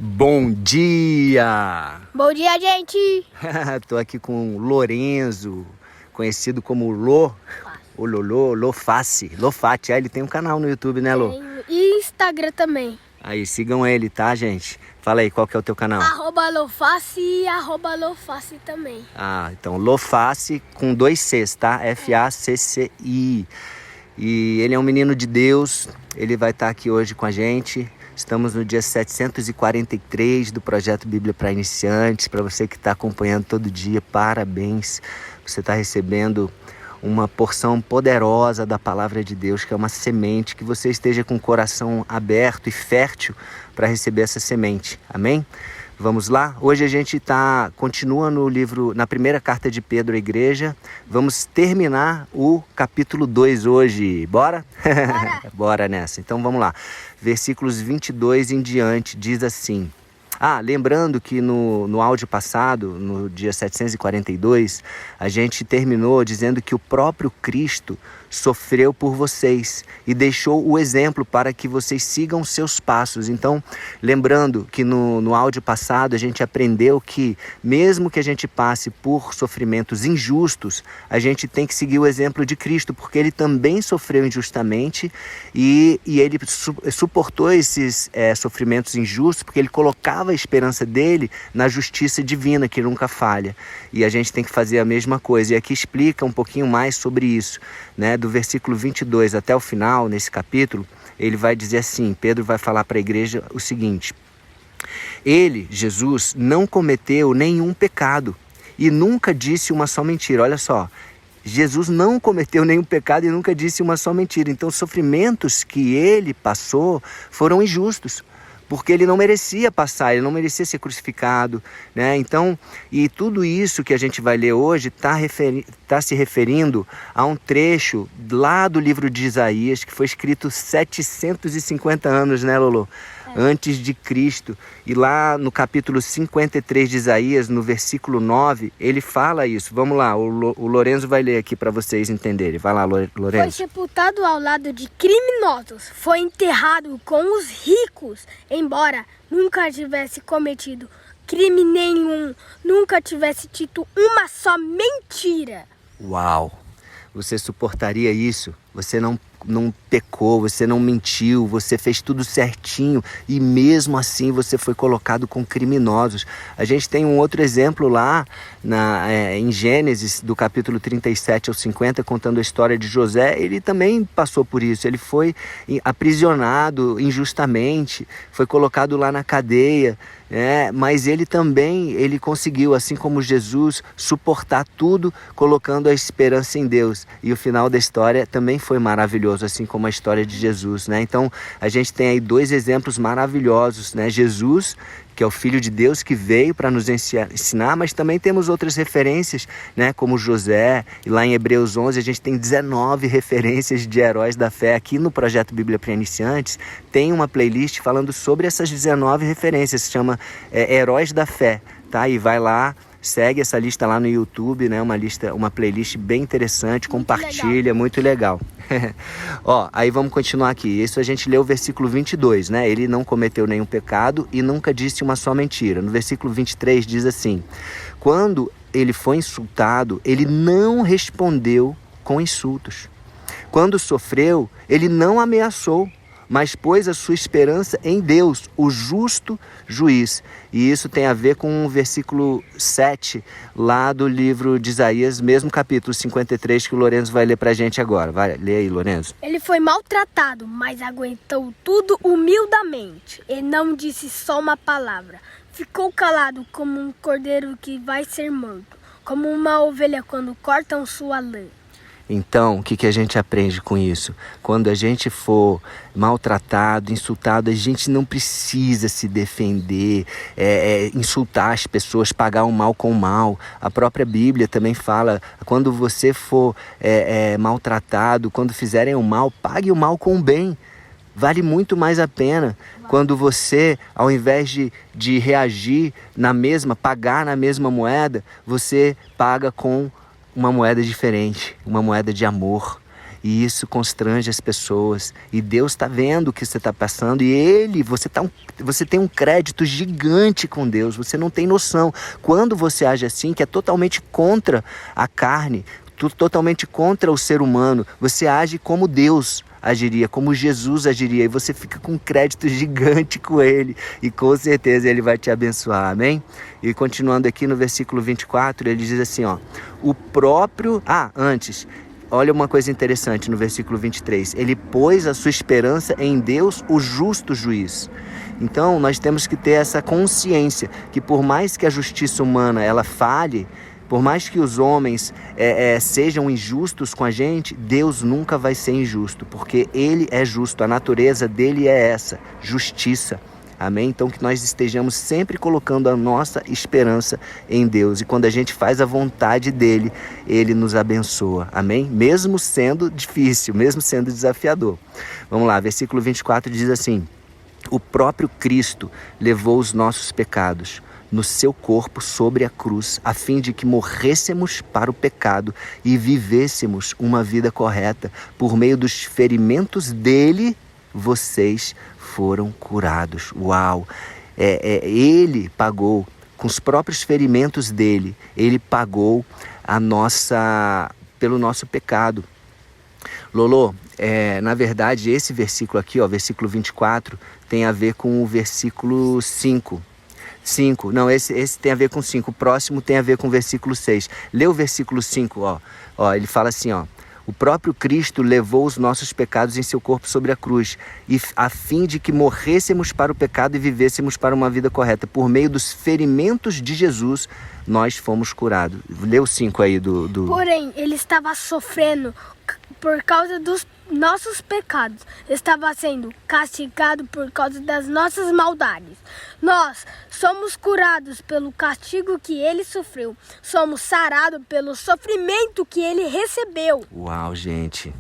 Bom dia! Bom dia, gente! Tô aqui com o Lorenzo, conhecido como Lô, o Lolô, Lofáci, Lofati. Ele tem um canal no YouTube, né, Lô? Tenho. E Instagram também. Aí, sigam ele, tá, gente? Fala aí, qual que é o teu canal? @Lofáci e @Lofáci também. Então, Lofáci com 2 Cs, tá? F-A-C-C-I. E ele é um menino de Deus, ele vai estar aqui hoje com a gente. Estamos no dia 743 do Projeto Bíblia para Iniciantes. Para você que está acompanhando todo dia, parabéns. Você está recebendo uma porção poderosa da Palavra de Deus, que é uma semente, que você esteja com o coração aberto e fértil para receber essa semente. Amém? Vamos lá? Hoje a gente continua no livro, na primeira carta de Pedro à igreja. Vamos terminar o capítulo 2 hoje. Bora? Bora! Bora nessa. Então vamos lá. Versículos 22 em diante, diz assim. Lembrando que no áudio passado, no dia 742, a gente terminou dizendo que o próprio Cristo sofreu por vocês e deixou o exemplo para que vocês sigam seus passos. Então, lembrando que no áudio passado a gente aprendeu que mesmo que a gente passe por sofrimentos injustos, a gente tem que seguir o exemplo de Cristo, porque ele também sofreu injustamente e ele suportou esses sofrimentos injustos, porque ele colocava a esperança dele na justiça divina, que nunca falha. E a gente tem que fazer a mesma coisa. E aqui explica um pouquinho mais sobre isso, né? Do versículo 22 até o final, nesse capítulo, ele vai dizer assim, Pedro vai falar para a igreja o seguinte: ele, Jesus, não cometeu nenhum pecado e nunca disse uma só mentira. Olha só, Jesus não cometeu nenhum pecado e nunca disse uma só mentira. Então, os sofrimentos que ele passou foram injustos, porque ele não merecia passar, ele não merecia ser crucificado, né? Então, e tudo isso que a gente vai ler hoje está se referindo a um trecho lá do livro de Isaías, que foi escrito 750 anos, né, Lolo? Antes de Cristo. E lá no capítulo 53 de Isaías, no versículo 9, ele fala isso. Vamos lá, o Lorenzo vai ler aqui para vocês entenderem. Vai lá, Lorenzo. Foi sepultado ao lado de criminosos, foi enterrado com os ricos, embora nunca tivesse cometido crime nenhum, nunca tivesse dito uma só mentira. Uau! Você suportaria isso? Você não pecou, você não mentiu, você fez tudo certinho e mesmo assim você foi colocado com criminosos. A gente tem um outro exemplo lá em Gênesis, do capítulo 37 ao 50, contando a história de José. Ele também passou por isso, ele foi aprisionado injustamente, foi colocado lá na cadeia, mas ele conseguiu, assim como Jesus, suportar tudo colocando a esperança em Deus. E o final da história também foi maravilhoso, assim como a história de Jesus, né? Então, a gente tem aí 2 exemplos maravilhosos, né? Jesus, que é o Filho de Deus, que veio para nos ensinar, mas também temos outras referências, né? Como José, e lá em Hebreus 11 a gente tem 19 referências de heróis da fé. Aqui no Projeto Bíblia para Iniciantes tem uma playlist falando sobre essas 19 referências, se chama Heróis da Fé, tá? E vai lá, segue essa lista lá no YouTube, né? Uma playlist bem interessante, compartilha, muito legal. Aí vamos continuar aqui. Isso a gente leu o versículo 22, né? Ele não cometeu nenhum pecado e nunca disse uma só mentira. No versículo 23 diz assim: quando ele foi insultado, ele não respondeu com insultos. Quando sofreu, ele não ameaçou, mas pôs a sua esperança em Deus, o justo juiz. E isso tem a ver com o versículo 7, lá do livro de Isaías, mesmo capítulo 53, que o Lorenzo vai ler pra gente agora. Vai, lê aí, Lorenzo. Ele foi maltratado, mas aguentou tudo humildemente. Ele não disse só uma palavra. Ficou calado como um cordeiro que vai ser morto, como uma ovelha quando cortam sua lã. Então, o que a gente aprende com isso? Quando a gente for maltratado, insultado, a gente não precisa se defender, insultar as pessoas, pagar o mal com o mal. A própria Bíblia também fala, quando você for maltratado, quando fizerem o mal, pague o mal com o bem. Vale muito mais a pena quando você, ao invés de reagir pagar na mesma moeda, você paga com uma moeda diferente, uma moeda de amor. E isso constrange as pessoas. E Deus está vendo o que você está passando. E você tem um crédito gigante com Deus. Você não tem noção. Quando você age assim, que é totalmente contra a carne, totalmente contra o ser humano, você age como Deus agiria, como Jesus agiria, e você fica com um crédito gigante com ele, e com certeza ele vai te abençoar, amém? E continuando aqui no versículo 24, ele diz assim, ó, antes, olha uma coisa interessante no versículo 23, ele pôs a sua esperança em Deus, o justo juiz. Então nós temos que ter essa consciência, que por mais que a justiça humana ela falhe, por mais que os homens sejam injustos com a gente, Deus nunca vai ser injusto, porque Ele é justo, a natureza dele é essa, justiça. Amém? Então que nós estejamos sempre colocando a nossa esperança em Deus. E quando a gente faz a vontade dele, Ele nos abençoa. Amém? Mesmo sendo difícil, mesmo sendo desafiador. Vamos lá, versículo 24 diz assim, o próprio Cristo levou os nossos pecados no seu corpo sobre a cruz, a fim de que morrêssemos para o pecado e vivêssemos uma vida correta. Por meio dos ferimentos dele, vocês foram curados. Uau! Ele pagou, com os próprios ferimentos dele, ele pagou pelo nosso pecado. Lolo, na verdade, esse versículo aqui, ó, versículo 24, tem a ver com o versículo 5. Não, esse tem a ver com 5. O próximo tem a ver com o versículo 6. Lê o versículo 5, ó. Ele fala assim, ó. O próprio Cristo levou os nossos pecados em seu corpo sobre a cruz, a fim de que morrêssemos para o pecado e vivêssemos para uma vida correta. Por meio dos ferimentos de Jesus, nós fomos curados. Lê o 5 aí do... Porém, ele estava sofrendo por causa dos nossos pecados, estava sendo castigado por causa das nossas maldades. Nós somos curados pelo castigo que ele sofreu, somos sarados pelo sofrimento que ele recebeu. Uau, gente!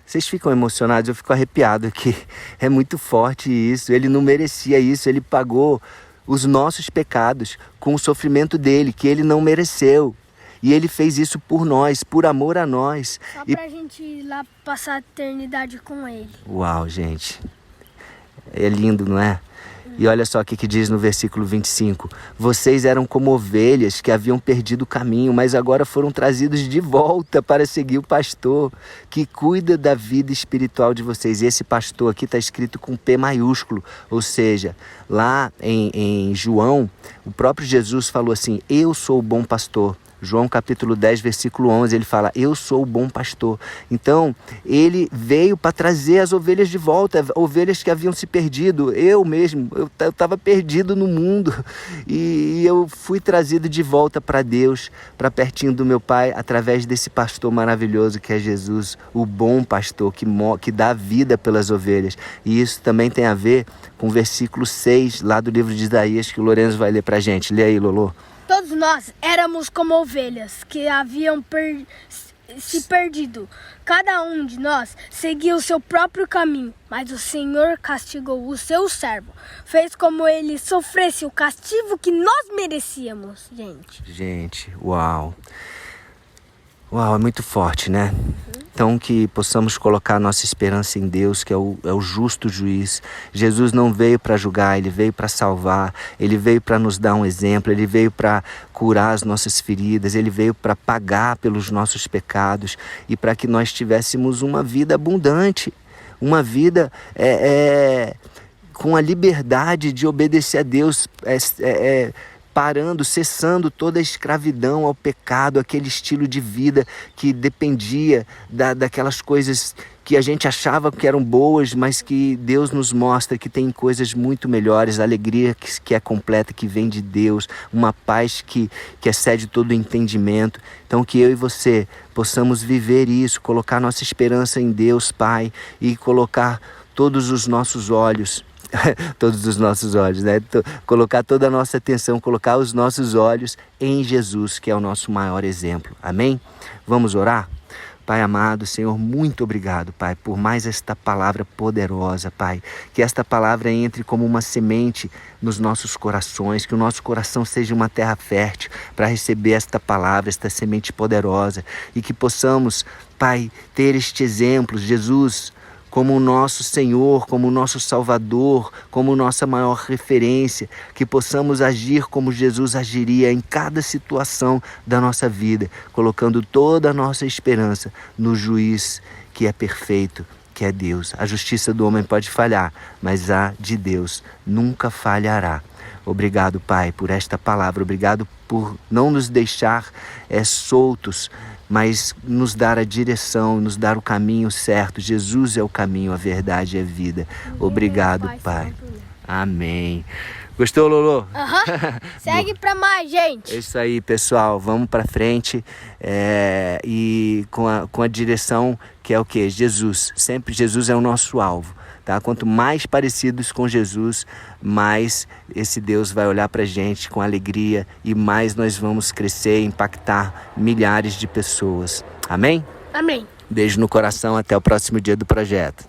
Vocês ficam emocionados, eu fico arrepiado aqui. É muito forte isso, ele não merecia isso, ele pagou os nossos pecados com o sofrimento dele, que ele não mereceu. E ele fez isso por nós, por amor a nós. Só pra gente ir lá passar a eternidade com ele. Uau, gente. É lindo, não é? E olha só o que diz no versículo 25. Vocês eram como ovelhas que haviam perdido o caminho, mas agora foram trazidos de volta para seguir o pastor que cuida da vida espiritual de vocês. E esse pastor aqui está escrito com P maiúsculo. Ou seja, lá em João, o próprio Jesus falou assim, eu sou o bom pastor. João capítulo 10, versículo 11, ele fala, eu sou o bom pastor. Então, ele veio para trazer as ovelhas de volta, ovelhas que haviam se perdido. Eu mesmo, eu estava perdido no mundo e eu fui trazido de volta para Deus, para pertinho do meu Pai, através desse pastor maravilhoso que é Jesus, o bom pastor que dá vida pelas ovelhas. E isso também tem a ver com o versículo 6, lá do livro de Isaías, que o Lourenço vai ler para a gente. Lê aí, Lolo. Todos nós éramos como ovelhas que haviam se perdido. Cada um de nós seguia o seu próprio caminho, mas o Senhor castigou o seu servo. Fez como ele sofresse o castigo que nós merecíamos, gente. Gente, uau. Uau, é muito forte, né? Então que possamos colocar nossa esperança em Deus, que é o justo juiz. Jesus não veio para julgar, ele veio para salvar, ele veio para nos dar um exemplo, ele veio para curar as nossas feridas, ele veio para pagar pelos nossos pecados e para que nós tivéssemos uma vida abundante, uma vida com a liberdade de obedecer a Deus, cessando toda a escravidão ao pecado, aquele estilo de vida que dependia daquelas coisas que a gente achava que eram boas, mas que Deus nos mostra que tem coisas muito melhores, a alegria que é completa, que vem de Deus, uma paz que excede todo o entendimento. Então que eu e você possamos viver isso, colocar nossa esperança em Deus, Pai, e colocar todos os nossos olhos, né? Colocar toda a nossa atenção, colocar os nossos olhos em Jesus, que é o nosso maior exemplo. Amém? Vamos orar? Pai amado, Senhor, muito obrigado, Pai, por mais esta palavra poderosa, Pai. Que esta palavra entre como uma semente nos nossos corações, que o nosso coração seja uma terra fértil para receber esta palavra, esta semente poderosa, e que possamos, Pai, ter este exemplo, Jesus, como o nosso Senhor, como o nosso Salvador, como nossa maior referência, que possamos agir como Jesus agiria em cada situação da nossa vida, colocando toda a nossa esperança no juiz que é perfeito, que é Deus. A justiça do homem pode falhar, mas a de Deus nunca falhará. Obrigado, Pai, por esta palavra. Obrigado por não nos deixar soltos, mas nos dar a direção, nos dar o caminho certo. Jesus é o caminho, a verdade e a vida. Obrigado, Pai. Amém. Gostou, Lolo? Segue pra mais, gente. É isso aí, pessoal. Vamos pra frente e com a direção que é o quê? Jesus. Sempre Jesus é o nosso alvo. Tá? Quanto mais parecidos com Jesus, mais esse Deus vai olhar pra gente com alegria e mais nós vamos crescer e impactar milhares de pessoas. Amém? Amém. Beijo no coração, até o próximo dia do projeto.